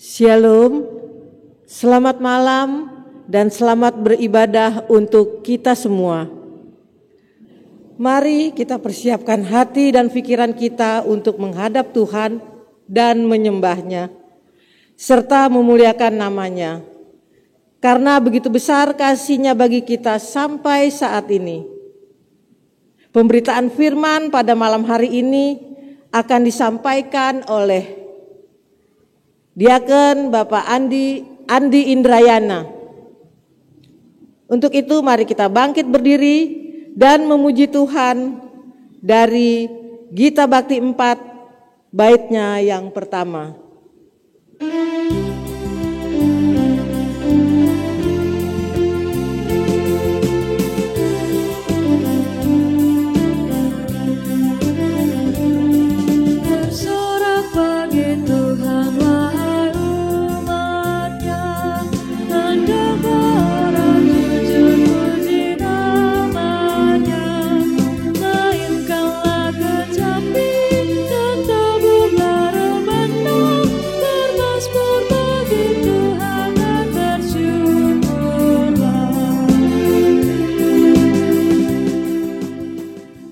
Shalom, selamat malam dan selamat beribadah untuk kita semua. Mari kita persiapkan hati dan pikiran kita untuk menghadap Tuhan dan menyembah-Nya, serta memuliakan nama-Nya. Karena begitu besar kasih-Nya bagi kita sampai saat ini. Pemberitaan firman pada malam hari ini akan disampaikan oleh Diaken Bapak Andi Indrayana. Untuk itu mari kita bangkit berdiri dan memuji Tuhan dari Gita Bakti 4 baitnya yang pertama.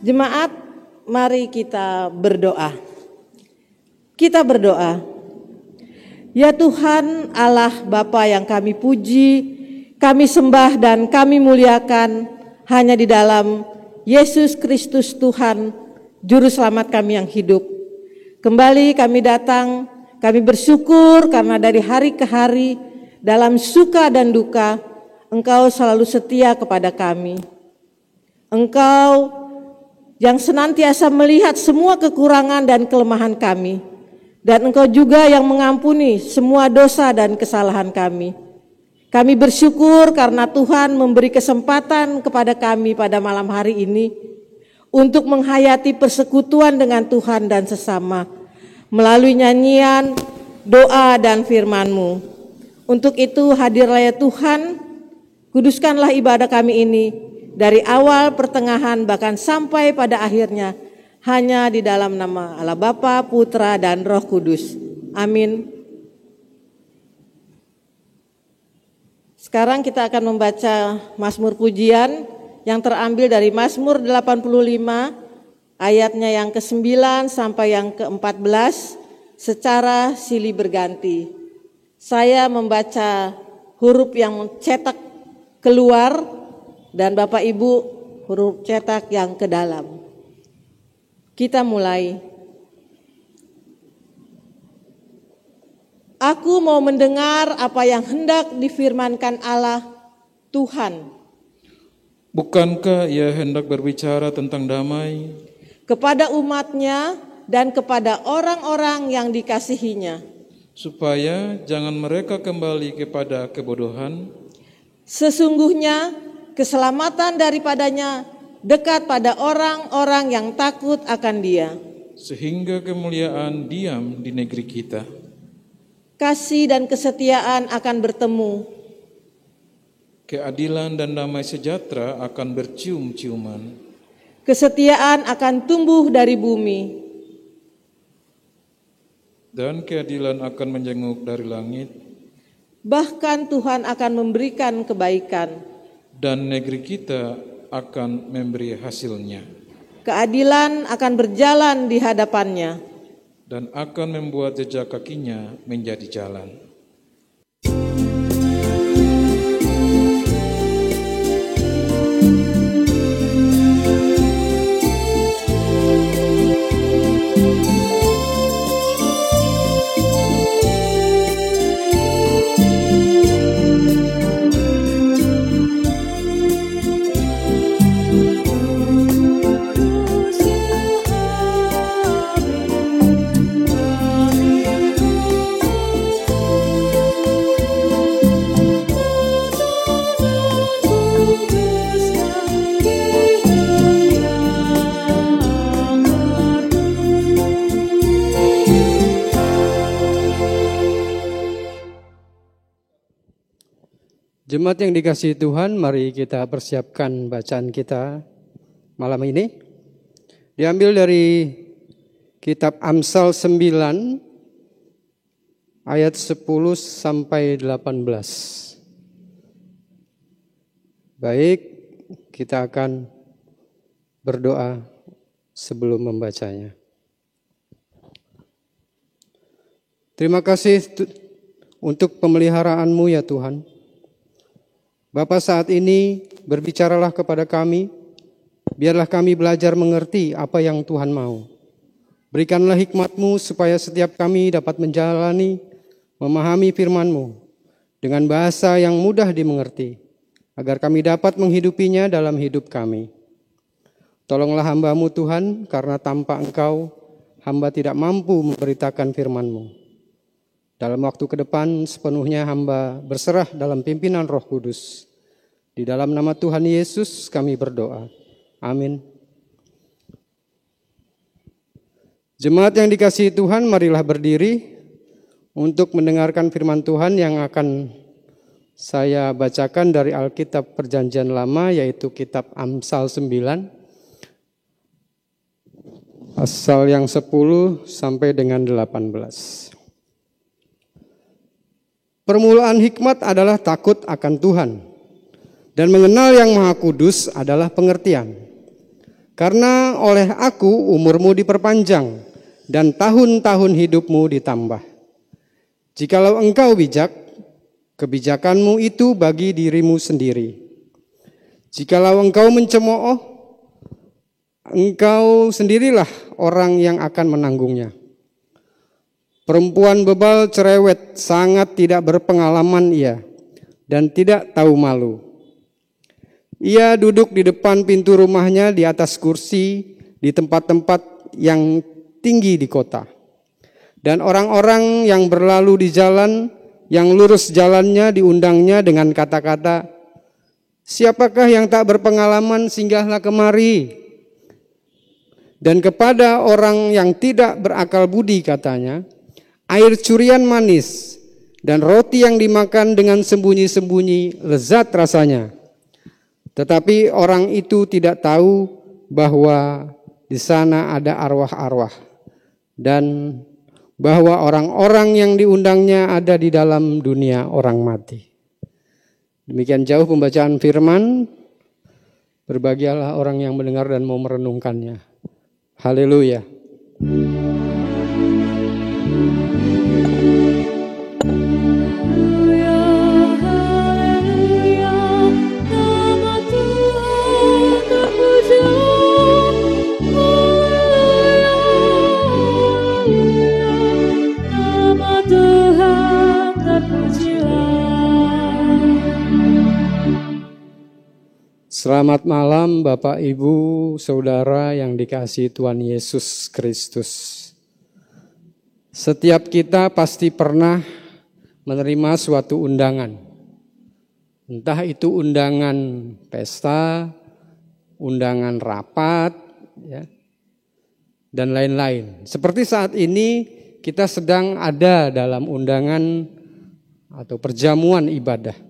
Jemaat, mari kita berdoa. Kita berdoa. Ya Tuhan Allah Bapa yang kami puji, kami sembah dan kami muliakan hanya di dalam Yesus Kristus Tuhan, Juru Selamat kami yang hidup. Kembali kami datang, kami bersyukur karena dari hari ke hari, dalam suka dan duka, Engkau selalu setia kepada kami. Engkau yang senantiasa melihat semua kekurangan dan kelemahan kami. Dan Engkau juga yang mengampuni semua dosa dan kesalahan kami. Kami bersyukur karena Tuhan memberi kesempatan kepada kami pada malam hari ini untuk menghayati persekutuan dengan Tuhan dan sesama melalui nyanyian, doa dan firman-Mu. Untuk itu hadirlah ya Tuhan, kuduskanlah ibadah kami ini dari awal, pertengahan, bahkan sampai pada akhirnya hanya di dalam nama Allah Bapa, Putra, dan Roh Kudus. Amin. Sekarang kita akan membaca Mazmur Pujian yang terambil dari Mazmur 85 ayatnya yang ke-9 sampai yang ke-14 secara silih berganti. Saya membaca huruf yang cetak keluar dan Bapak Ibu huruf cetak yang ke dalam. Kita mulai. Aku mau mendengar apa yang hendak difirmankan Allah Tuhan. Bukankah Ia hendak berbicara tentang damai Kepada umat-Nya dan kepada orang-orang yang dikasihi-Nya, supaya jangan mereka kembali kepada kebodohan? Sesungguhnya keselamatan daripadanya dekat pada orang-orang yang takut akan Dia. Sehingga kemuliaan diam di negeri kita. Kasih dan kesetiaan akan bertemu. Keadilan dan damai sejahtera akan bercium-ciuman. Kesetiaan akan tumbuh dari bumi. Dan keadilan akan menjenguk dari langit. Bahkan Tuhan akan memberikan kebaikan. Dan negeri kita akan memberi hasilnya. Keadilan akan berjalan di hadapannya. Dan akan membuat jejak kakinya menjadi jalan. Jemaat yang dikasihi Tuhan, mari kita persiapkan bacaan kita malam ini. Diambil dari kitab Amsal 9 ayat 10 sampai 18. Baik, kita akan berdoa sebelum membacanya. Terima kasih untuk pemeliharaan-Mu ya Tuhan. Bapa, saat ini berbicaralah kepada kami, biarlah kami belajar mengerti apa yang Tuhan mau. Berikanlah hikmat-Mu supaya setiap kami dapat menjalani, memahami firman-Mu dengan bahasa yang mudah dimengerti, agar kami dapat menghidupinya dalam hidup kami. Tolonglah hamba-Mu Tuhan, karena tanpa Engkau, hamba tidak mampu memberitakan firman-Mu. Dalam waktu ke depan sepenuhnya hamba berserah dalam pimpinan Roh Kudus. Di dalam nama Tuhan Yesus kami berdoa. Amin. Jemaat yang dikasihi Tuhan, marilah berdiri untuk mendengarkan firman Tuhan yang akan saya bacakan dari Alkitab Perjanjian Lama, yaitu kitab Amsal 9, pasal yang 10 sampai dengan 18. Permulaan hikmat adalah takut akan Tuhan, dan mengenal yang Maha Kudus adalah pengertian. Karena oleh aku umurmu diperpanjang, dan tahun-tahun hidupmu ditambah. Jikalau engkau bijak, kebijakanmu itu bagi dirimu sendiri. Jikalau engkau mencemooh, engkau sendirilah orang yang akan menanggungnya. Perempuan bebal cerewet, sangat tidak berpengalaman ia, dan tidak tahu malu. Ia duduk di depan pintu rumahnya di atas kursi di tempat-tempat yang tinggi di kota. Dan orang-orang yang berlalu di jalan, yang lurus jalannya diundangnya dengan kata-kata, "Siapakah yang tak berpengalaman, singgahlah kemari." Dan kepada orang yang tidak berakal budi katanya, "Air curian manis dan roti yang dimakan dengan sembunyi-sembunyi lezat rasanya." Tetapi orang itu tidak tahu bahwa di sana ada arwah-arwah dan bahwa orang-orang yang diundangnya ada di dalam dunia orang mati. Demikian jauh pembacaan firman. Berbahagialah orang yang mendengar dan mau merenungkannya. Haleluya. Selamat malam Bapak, Ibu, Saudara yang dikasihi Tuhan Yesus Kristus. Setiap kita pasti pernah menerima suatu undangan. Entah itu undangan pesta, undangan rapat, ya, dan lain-lain. Seperti saat ini kita sedang ada dalam undangan atau perjamuan ibadah.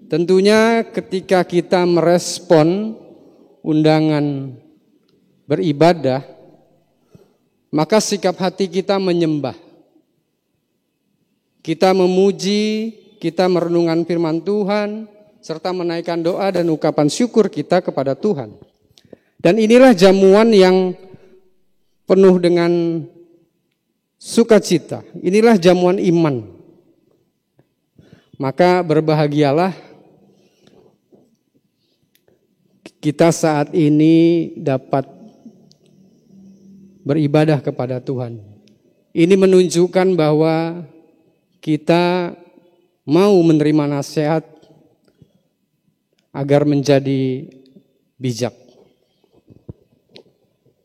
Tentunya ketika kita merespon undangan beribadah, maka sikap hati kita menyembah. Kita memuji, kita merenungkan firman Tuhan, serta menaikkan doa dan ungkapan syukur kita kepada Tuhan. Dan inilah jamuan yang penuh dengan sukacita. Inilah jamuan iman. Maka berbahagialah kita saat ini dapat beribadah kepada Tuhan. Ini menunjukkan bahwa kita mau menerima nasihat agar menjadi bijak.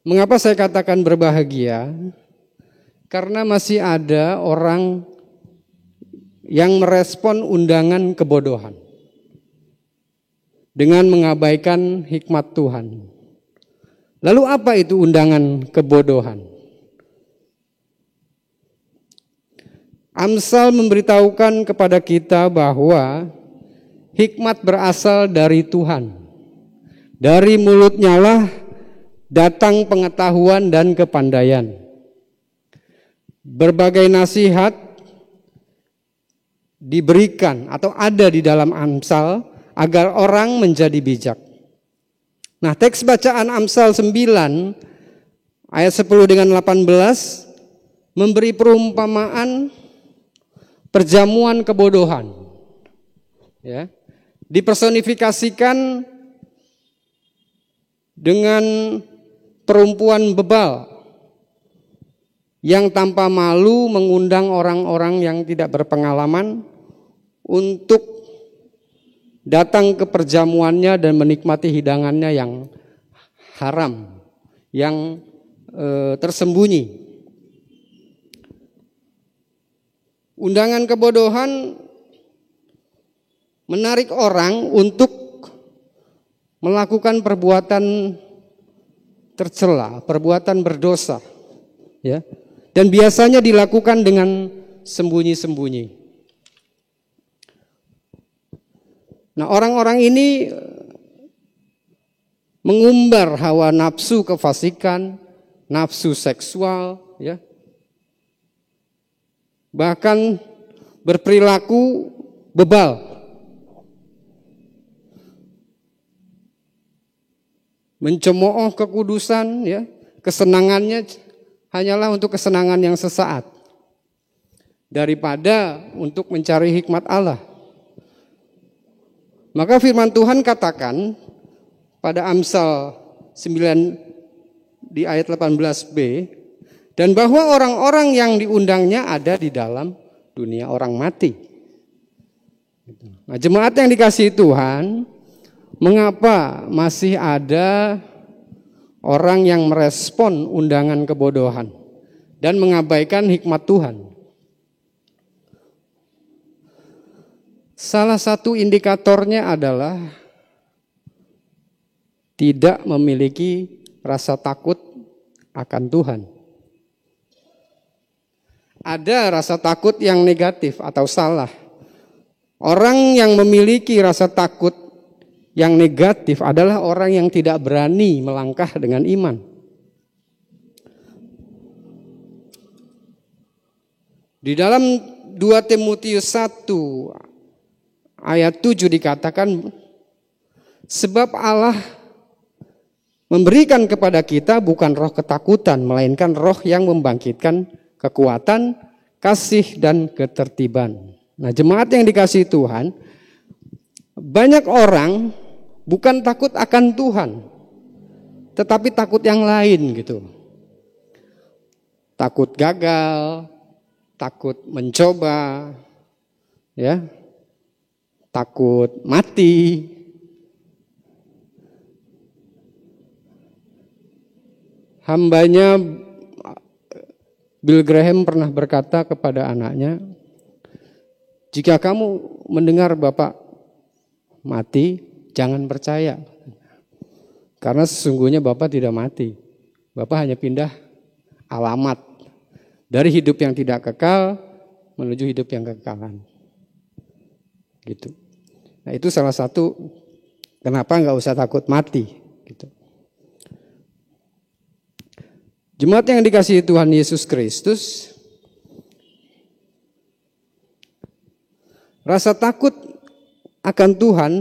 Mengapa saya katakan berbahagia? Karena masih ada orang yang merespon undangan kebodohan dengan mengabaikan hikmat Tuhan. Lalu apa itu undangan kebodohan? Amsal memberitahukan kepada kita bahwa hikmat berasal dari Tuhan. Dari mulutnya lah datang pengetahuan dan kepandaian. Berbagai nasihat diberikan atau ada di dalam Amsal agar orang menjadi bijak. Nah, teks bacaan Amsal 9 ayat 10 dengan 18 memberi perumpamaan perjamuan kebodohan. Ya. Dipersonifikasikan dengan perempuan bebal yang tanpa malu mengundang orang-orang yang tidak berpengalaman untuk datang ke perjamuannya dan menikmati hidangannya yang haram, yang tersembunyi. Undangan kebodohan menarik orang untuk melakukan perbuatan tercela, perbuatan berdosa, ya. Dan biasanya dilakukan dengan sembunyi-sembunyi. Nah, orang-orang ini mengumbar hawa nafsu kefasikan, nafsu seksual, ya. Bahkan berperilaku bebal. Mencemooh kekudusan, ya. Kesenangannya hanyalah untuk kesenangan yang sesaat daripada untuk mencari hikmat Allah. Maka firman Tuhan katakan pada Amsal 9 di ayat 18b, dan bahwa orang-orang yang diundangnya ada di dalam dunia orang mati. Nah, jemaat yang dikasihi Tuhan, mengapa masih ada orang yang merespon undangan kebodohan dan mengabaikan hikmat Tuhan? Salah satu indikatornya adalah tidak memiliki rasa takut akan Tuhan. Ada rasa takut yang negatif atau salah. Orang yang memiliki rasa takut yang negatif adalah orang yang tidak berani melangkah dengan iman. Di dalam 2 Timotius 1 ayat 7 dikatakan, sebab Allah memberikan kepada kita bukan roh ketakutan, melainkan roh yang membangkitkan kekuatan, kasih, dan ketertiban. Nah, jemaat yang dikasihi Tuhan, banyak orang bukan takut akan Tuhan, tetapi takut yang lain gitu. Takut gagal, takut mencoba, ya, takut mati. Hambanya Bill Graham pernah berkata kepada anaknya, jika kamu mendengar Bapak mati, jangan percaya. Karena sesungguhnya Bapak tidak mati. Bapak hanya pindah alamat dari hidup yang tidak kekal menuju hidup yang kekalan. Gitu. Nah, itu salah satu kenapa nggak usah takut mati. Gitu. Jemaat yang dikasihi Tuhan Yesus Kristus, rasa takut akan Tuhan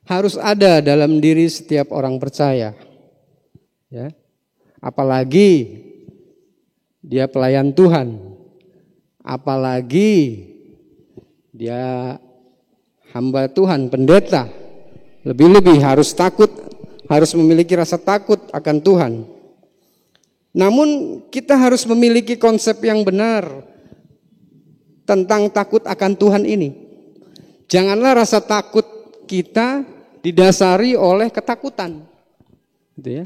harus ada dalam diri setiap orang percaya. Ya. Apalagi dia pelayan Tuhan. Apalagi dia hamba Tuhan, pendeta. Lebih-lebih harus takut, harus memiliki rasa takut akan Tuhan. Namun kita harus memiliki konsep yang benar tentang takut akan Tuhan ini. Janganlah rasa takut kita didasari oleh ketakutan. Gitu ya.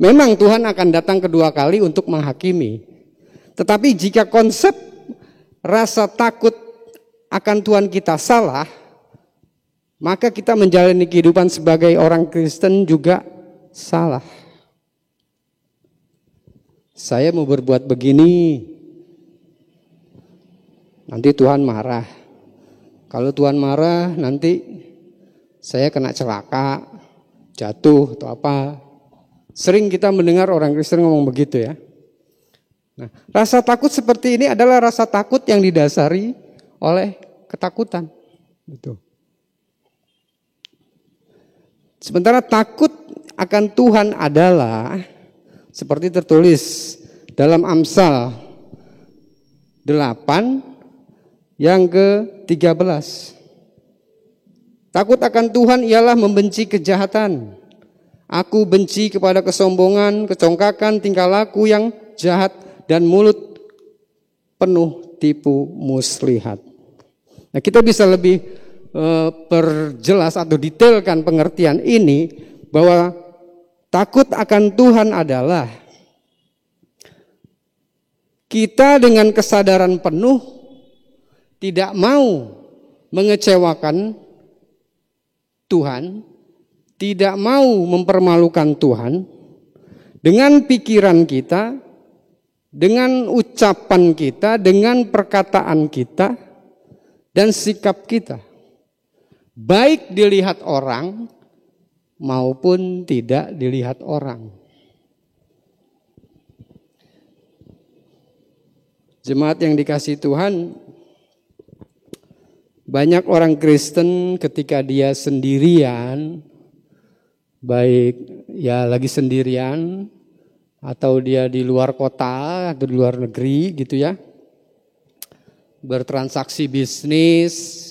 Memang Tuhan akan datang kedua kali untuk menghakimi. Tetapi jika konsep rasa takut akan Tuhan kita salah, maka kita menjalani kehidupan sebagai orang Kristen juga salah. Saya mau berbuat begini, nanti Tuhan marah. Kalau Tuhan marah, nanti saya kena celaka, jatuh atau apa. Sering kita mendengar orang Kristen ngomong begitu ya. Nah, rasa takut seperti ini adalah rasa takut yang didasari oleh ketakutan. Gitu. Sementara takut akan Tuhan adalah seperti tertulis dalam Amsal 8 yang ke-13. Takut akan Tuhan ialah membenci kejahatan. Aku benci kepada kesombongan, kecongkakan, tingkah laku yang jahat, dan mulut penuh tipu muslihat. Nah, kita bisa lebih perjelas atau detailkan pengertian ini, bahwa takut akan Tuhan adalah kita dengan kesadaran penuh tidak mau mengecewakan Tuhan, tidak mau mempermalukan Tuhan, dengan pikiran kita, dengan ucapan kita, dengan perkataan kita, dan sikap kita. Baik dilihat orang maupun tidak dilihat orang. Jemaat yang dikasihi Tuhan, banyak orang Kristen ketika dia sendirian, baik ya lagi sendirian atau dia di luar kota atau di luar negeri gitu ya, bertransaksi bisnis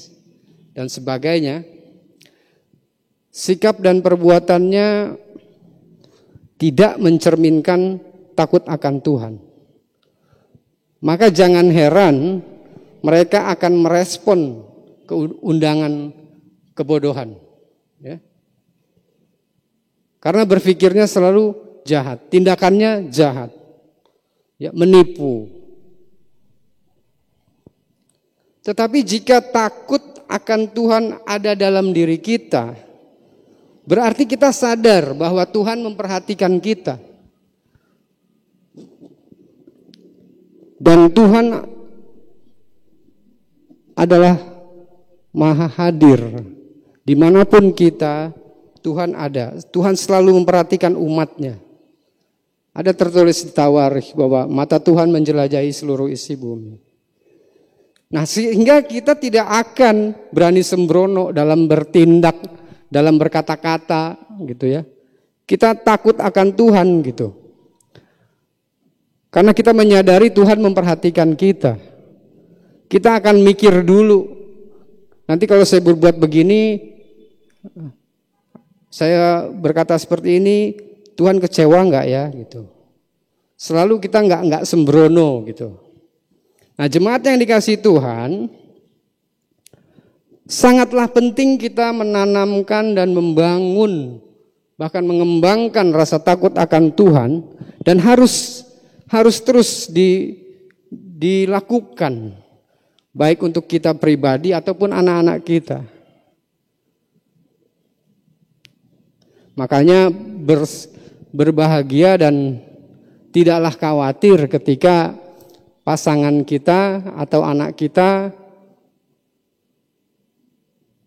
dan sebagainya, sikap dan perbuatannya tidak mencerminkan takut akan Tuhan. Maka jangan heran mereka akan merespon ke undangan kebodohan, ya. Karena berpikirnya selalu jahat, tindakannya jahat, ya, menipu. Tetapi jika takut akan Tuhan ada dalam diri kita, berarti kita sadar bahwa Tuhan memperhatikan kita. Dan Tuhan adalah Maha hadir. Dimanapun kita, Tuhan ada. Tuhan selalu memperhatikan umatnya. Ada tertulis di Tawarikh bahwa mata Tuhan menjelajahi seluruh isi bumi. Nah, sehingga kita tidak akan berani sembrono dalam bertindak, dalam berkata-kata gitu ya. Kita takut akan Tuhan gitu. Karena kita menyadari Tuhan memperhatikan kita. Kita akan mikir dulu. Nanti kalau saya berbuat begini, saya berkata seperti ini, Tuhan kecewa enggak ya gitu. Selalu kita enggak sembrono gitu. Nah, jemaat yang dikasihi Tuhan, sangatlah penting kita menanamkan dan membangun, bahkan mengembangkan rasa takut akan Tuhan, dan harus terus dilakukan, baik untuk kita pribadi ataupun anak-anak kita. Makanya berbahagia dan tidaklah khawatir ketika pasangan kita atau anak kita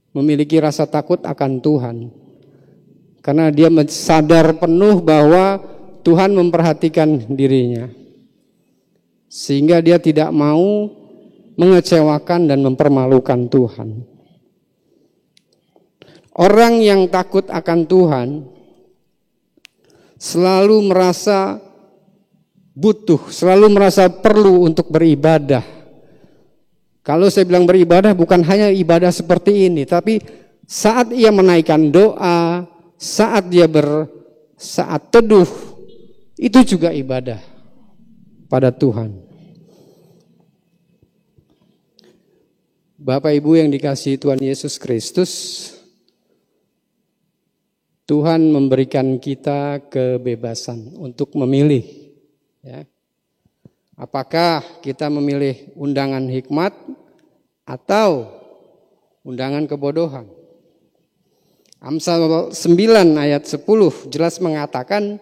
memiliki rasa takut akan Tuhan. Karena dia sadar penuh bahwa Tuhan memperhatikan dirinya. Sehingga dia tidak mau mengecewakan dan mempermalukan Tuhan. Orang yang takut akan Tuhan selalu merasa butuh, selalu merasa perlu untuk beribadah. Kalau saya bilang beribadah bukan hanya ibadah seperti ini, tapi saat ia menaikkan doa, saat dia saat teduh, itu juga ibadah pada Tuhan. Bapak Ibu yang dikasihi Tuhan Yesus Kristus, Tuhan memberikan kita kebebasan untuk memilih. Ya. Apakah kita memilih undangan hikmat atau undangan kebodohan? Amsal 9 ayat 10 jelas mengatakan,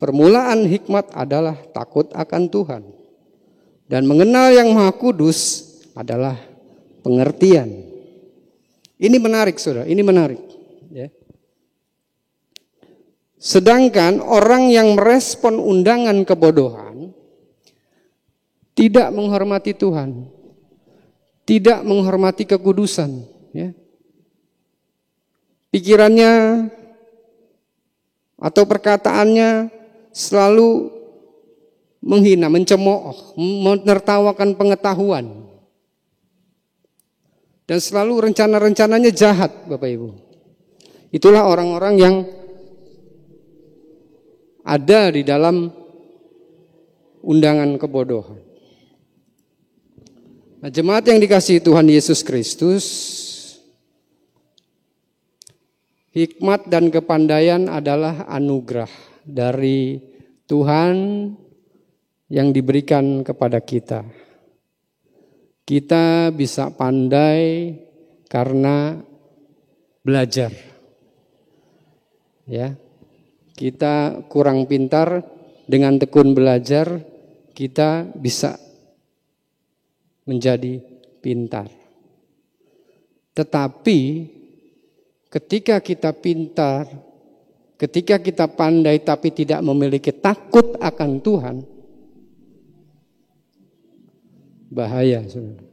permulaan hikmat adalah takut akan Tuhan, dan mengenal yang Maha Kudus adalah pengertian. Ini menarik, saudara, ini menarik. Ya. Sedangkan orang yang merespon undangan kebodohan tidak menghormati Tuhan. tidak menghormati kekudusan, ya. Pikirannya atau perkataannya selalu menghina, mencemooh, menertawakan pengetahuan. Dan selalu rencana-rencananya jahat, Bapak Ibu. Itulah orang-orang yang ada di dalam undangan kebodohan. Nah, jemaat yang dikasihi Tuhan Yesus Kristus, hikmat dan kepandaian adalah anugerah dari Tuhan yang diberikan kepada kita. Kita bisa pandai karena belajar. Ya. Kita kurang pintar, dengan tekun belajar kita bisa menjadi pintar. Tetapi ketika kita pintar, ketika kita pandai tapi tidak memiliki takut akan Tuhan, bahaya, saudara.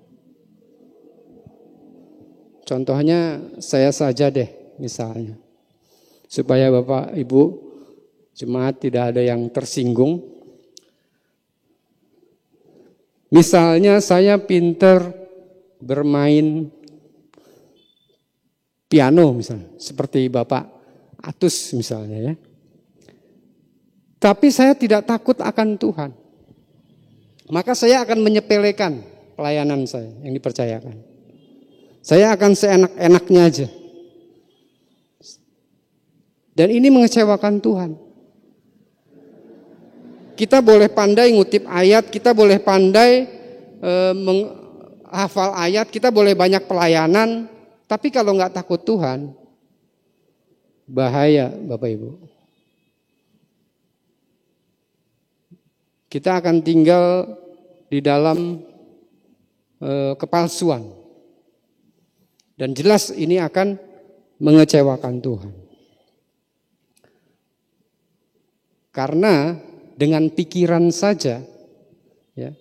Contohnya saya saja deh, misalnya, supaya Bapak Ibu jemaat tidak ada yang tersinggung. Misalnya saya pintar bermain piano misalnya, seperti Bapak Atus misalnya, ya. Tapi saya tidak takut akan Tuhan. Maka saya akan menyepelekan pelayanan saya yang dipercayakan. Saya akan seenak-enaknya aja. Dan ini mengecewakan Tuhan. Kita boleh pandai ngutip ayat, kita boleh pandai menghafal ayat, kita boleh banyak pelayanan. Tapi kalau nggak takut Tuhan, bahaya Bapak Ibu. Kita akan tinggal di dalam kepalsuan. Dan jelas ini akan mengecewakan Tuhan. Karena dengan pikiran saja, ya,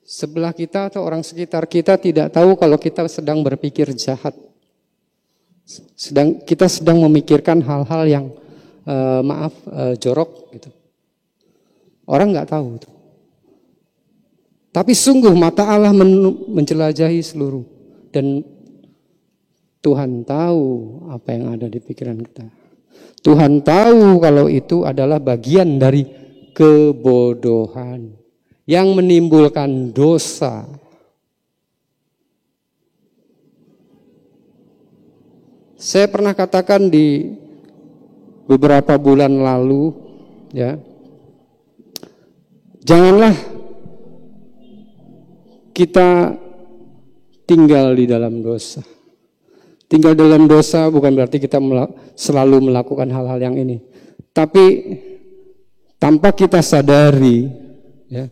sebelah kita atau orang sekitar kita tidak tahu kalau kita sedang berpikir jahat. Kita sedang memikirkan hal-hal yang jorok gitu. Orang nggak tahu itu. Tapi sungguh mata Allah menjelajahi seluruh, dan Tuhan tahu apa yang ada di pikiran kita. Tuhan tahu kalau itu adalah bagian dari kebodohan yang menimbulkan dosa. Saya pernah katakan di beberapa bulan lalu, ya, janganlah kita tinggal di dalam dosa. Tinggal dalam dosa bukan berarti kita selalu melakukan hal-hal yang ini. Tapi tanpa kita sadari, ya,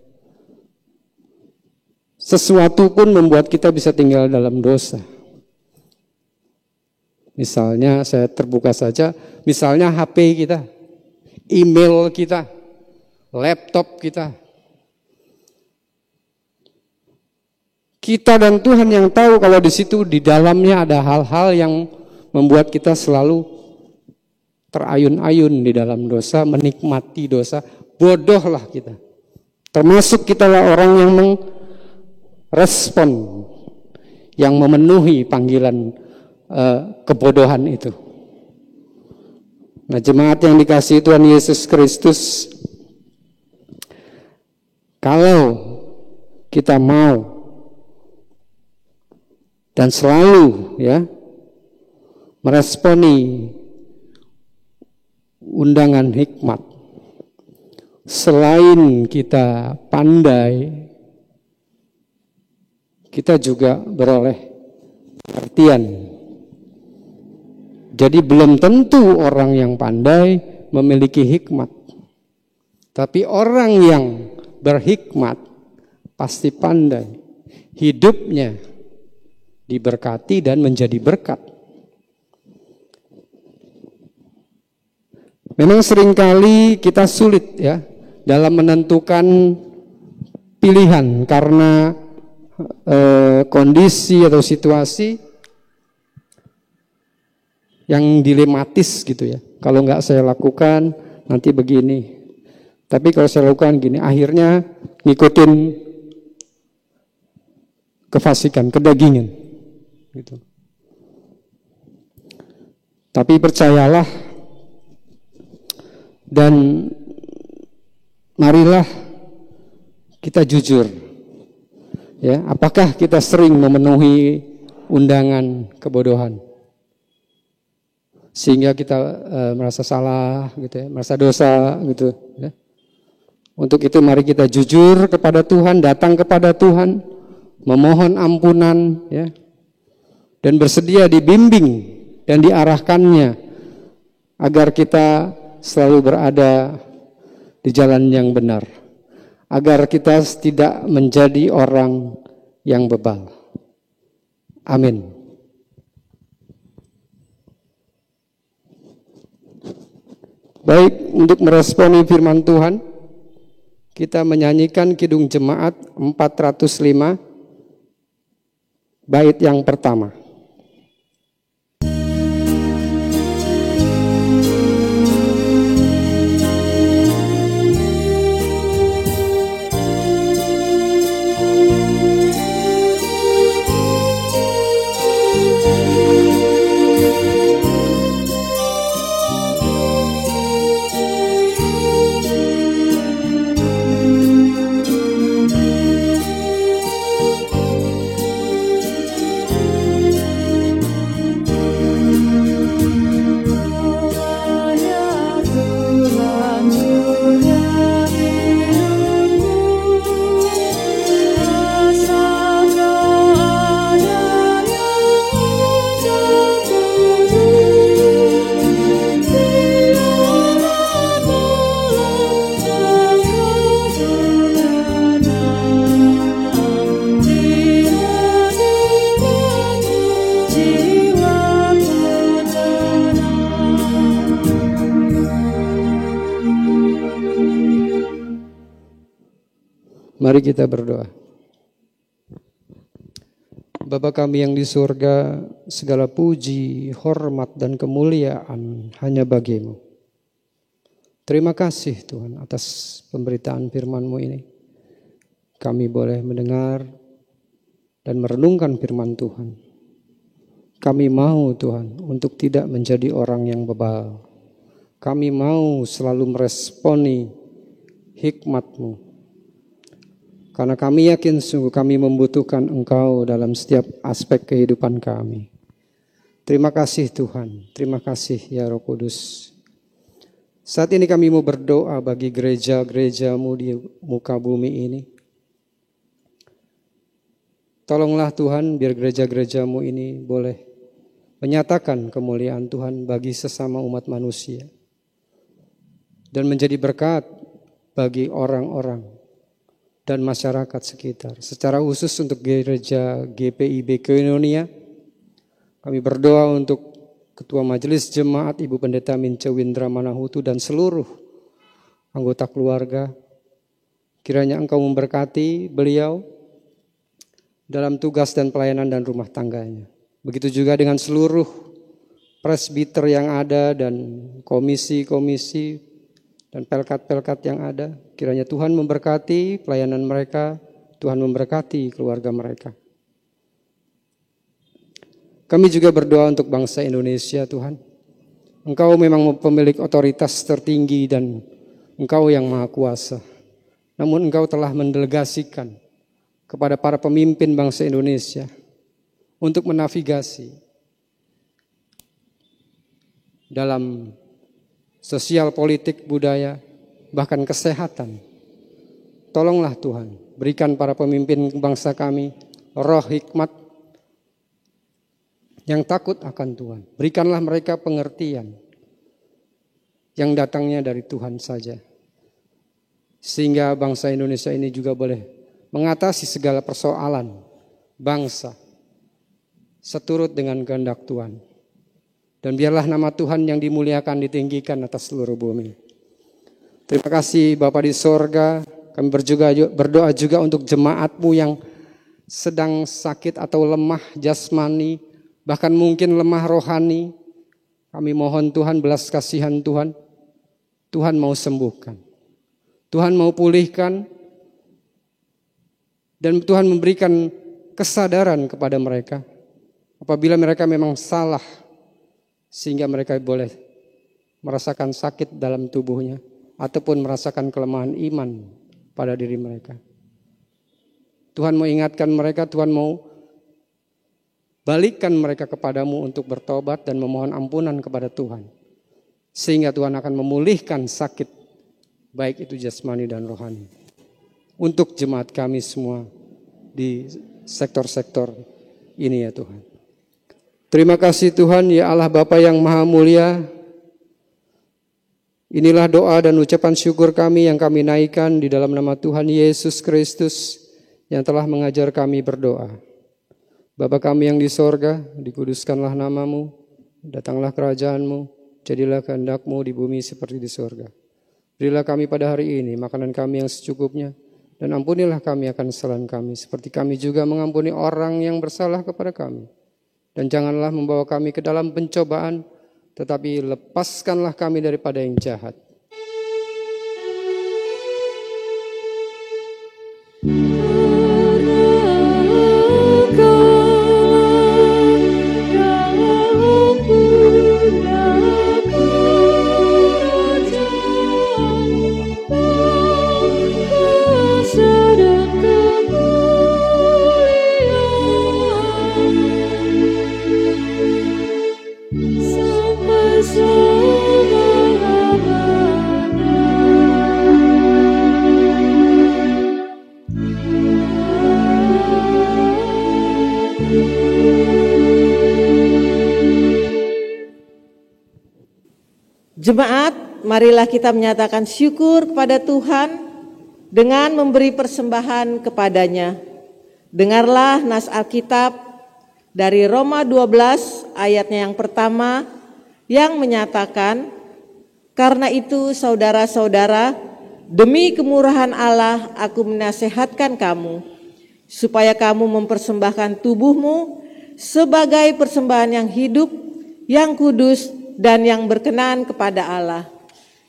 sesuatu pun membuat kita bisa tinggal dalam dosa. Misalnya saya terbuka saja, misalnya HP kita, email kita, laptop kita. Kita dan Tuhan yang tahu kalau di situ di dalamnya ada hal-hal yang membuat kita selalu terayun-ayun di dalam dosa, menikmati dosa. Bodohlah kita. Termasuk kita lah orang yang merespon, yang memenuhi panggilan kebodohan itu. Nah, jemaat yang dikasihi Tuhan Yesus Kristus, kalau kita mau dan selalu, ya, meresponi undangan hikmat, selain kita pandai, kita juga beroleh pengertian. Jadi belum tentu orang yang pandai memiliki hikmat, tapi orang yang berhikmat pasti pandai. Hidupnya diberkati dan menjadi berkat. Memang seringkali kita sulit, ya, dalam menentukan pilihan karena kondisi atau situasi yang dilematis gitu ya. Kalau nggak saya lakukan nanti begini. Tapi kalau saya lakukan gini, akhirnya ngikutin kefasikan, kedagingan gitu. Tapi percayalah dan marilah kita jujur. Ya, apakah kita sering memenuhi undangan kebodohan? Sehingga kita merasa salah gitu ya, merasa dosa gitu ya. Untuk itu mari kita jujur kepada Tuhan, datang kepada Tuhan, memohon ampunan ya. Dan bersedia dibimbing dan diarahkannya agar kita selalu berada di jalan yang benar. Agar kita tidak menjadi orang yang bebal. Amin. Baik, untuk meresponi firman Tuhan, kita menyanyikan Kidung Jemaat 405, bait yang pertama. Mari kita berdoa. Bapa kami yang di surga, segala puji, hormat, dan kemuliaan hanya bagi-Mu. Terima kasih Tuhan atas pemberitaan firman-Mu ini. Kami boleh mendengar dan merenungkan firman Tuhan. Kami mau Tuhan untuk tidak menjadi orang yang bebal. Kami mau selalu meresponi hikmat-Mu. Karena kami yakin sungguh kami membutuhkan Engkau dalam setiap aspek kehidupan kami. Terima kasih Tuhan, terima kasih ya Roh Kudus. Saat ini kami mau berdoa bagi gereja-gereja-Mu di muka bumi ini. Tolonglah Tuhan biar gereja-gereja-Mu ini boleh menyatakan kemuliaan Tuhan bagi sesama umat manusia. Dan menjadi berkat bagi orang-orang dan masyarakat sekitar. Secara khusus untuk gereja GPIB Koinonia, kami berdoa untuk Ketua Majelis Jemaat Ibu Pendeta Mince Windra Manahutu dan seluruh anggota keluarga. Kiranya Engkau memberkati beliau dalam tugas dan pelayanan dan rumah tangganya. Begitu juga dengan seluruh presbiter yang ada dan komisi-komisi dan pelkat-pelkat yang ada. Kiranya Tuhan memberkati pelayanan mereka, Tuhan memberkati keluarga mereka. Kami juga berdoa untuk bangsa Indonesia Tuhan. Engkau memang pemilik otoritas tertinggi dan Engkau yang maha kuasa. Namun Engkau telah mendelegasikan kepada para pemimpin bangsa Indonesia untuk menavigasi dalam sosial, politik, budaya, bahkan kesehatan. Tolonglah Tuhan, berikan para pemimpin bangsa kami roh hikmat yang takut akan Tuhan. Berikanlah mereka pengertian yang datangnya dari Tuhan saja. Sehingga bangsa Indonesia ini juga boleh mengatasi segala persoalan bangsa seturut dengan kehendak Tuhan. Dan biarlah nama Tuhan yang dimuliakan, ditinggikan atas seluruh bumi. Terima kasih Bapa di sorga. Kami berdoa juga untuk jemaat-Mu yang sedang sakit atau lemah jasmani, bahkan mungkin lemah rohani, kami mohon Tuhan belas kasihan Tuhan. Tuhan mau sembuhkan. Tuhan mau pulihkan. Dan Tuhan memberikan kesadaran kepada mereka. Apabila mereka memang salah, sehingga mereka boleh merasakan sakit dalam tubuhnya, ataupun merasakan kelemahan iman pada diri mereka. Tuhan mau ingatkan mereka, Tuhan mau balikkan mereka kepadamu untuk bertobat dan memohon ampunan kepada Tuhan. Sehingga Tuhan akan memulihkan sakit, baik itu jasmani dan rohani. Untuk jemaat kami semua di sektor-sektor ini ya Tuhan. Terima kasih Tuhan ya Allah Bapa yang Maha Mulia. Inilah doa dan ucapan syukur kami yang kami naikkan di dalam nama Tuhan Yesus Kristus yang telah mengajar kami berdoa. Bapa kami yang di sorga, dikuduskanlah namamu, datanglah kerajaanmu, jadilah kehendak-Mu di bumi seperti di sorga. Berilah kami pada hari ini makanan kami yang secukupnya, dan ampunilah kami akan kesalahan kami, seperti kami juga mengampuni orang yang bersalah kepada kami. Dan janganlah membawa kami ke dalam pencobaan, tetapi lepaskanlah kami daripada yang jahat. Jemaat, marilah kita menyatakan syukur kepada Tuhan dengan memberi persembahan kepadanya. Dengarlah nas Alkitab dari Roma 12 ayatnya yang pertama yang menyatakan, karena itu saudara-saudara, demi kemurahan Allah aku menasihatkan kamu, supaya kamu mempersembahkan tubuhmu sebagai persembahan yang hidup, yang kudus, dan yang berkenan kepada Allah.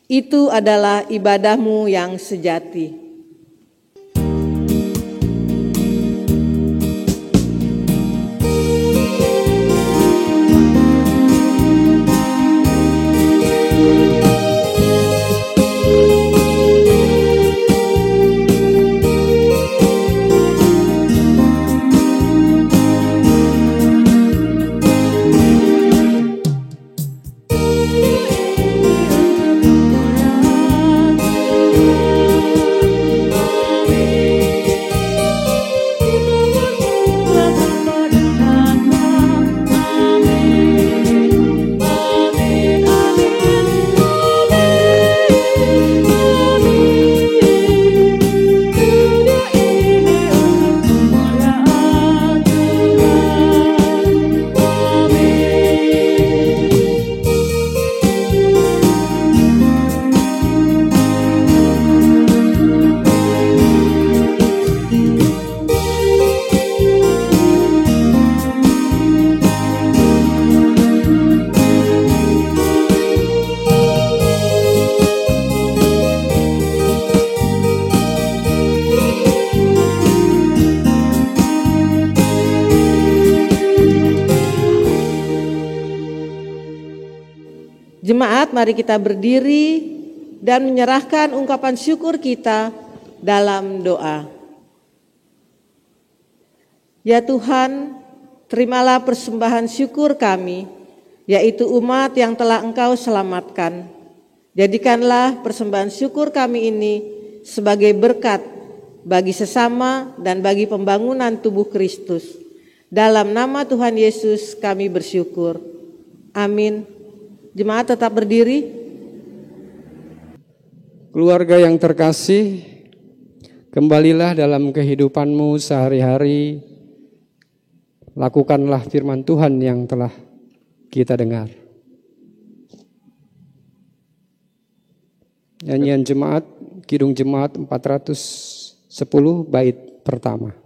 Itu adalah ibadahmu yang sejati. Jemaat, mari kita berdiri dan menyerahkan ungkapan syukur kita dalam doa. Ya Tuhan, terimalah persembahan syukur kami, yaitu umat yang telah Engkau selamatkan. Jadikanlah persembahan syukur kami ini sebagai berkat bagi sesama dan bagi pembangunan tubuh Kristus. Dalam nama Tuhan Yesus kami bersyukur. Amin. Jemaat tetap berdiri. Keluarga yang terkasih, kembalilah dalam kehidupanmu sehari-hari. Lakukanlah firman Tuhan yang telah kita dengar. Nyanyian jemaat, Kidung Jemaat 410 bait pertama.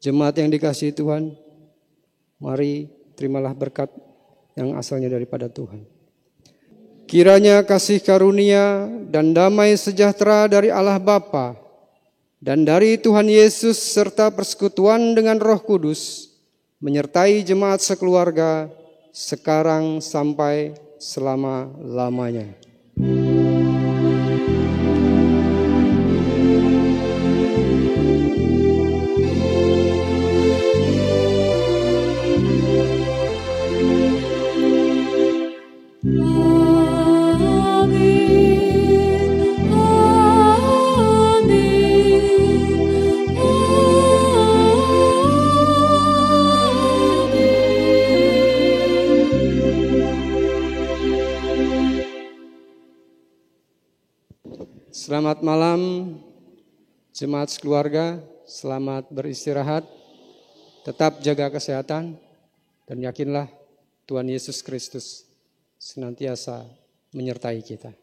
Jemaat yang dikasihi Tuhan, mari terimalah berkat yang asalnya daripada Tuhan. Kiranya kasih karunia dan damai sejahtera dari Allah Bapa dan dari Tuhan Yesus serta persekutuan dengan Roh Kudus menyertai jemaat sekeluarga sekarang sampai selama-lamanya. Selamat malam jemaat sekeluarga, selamat beristirahat, tetap jaga kesehatan, dan yakinlah Tuhan Yesus Kristus senantiasa menyertai kita.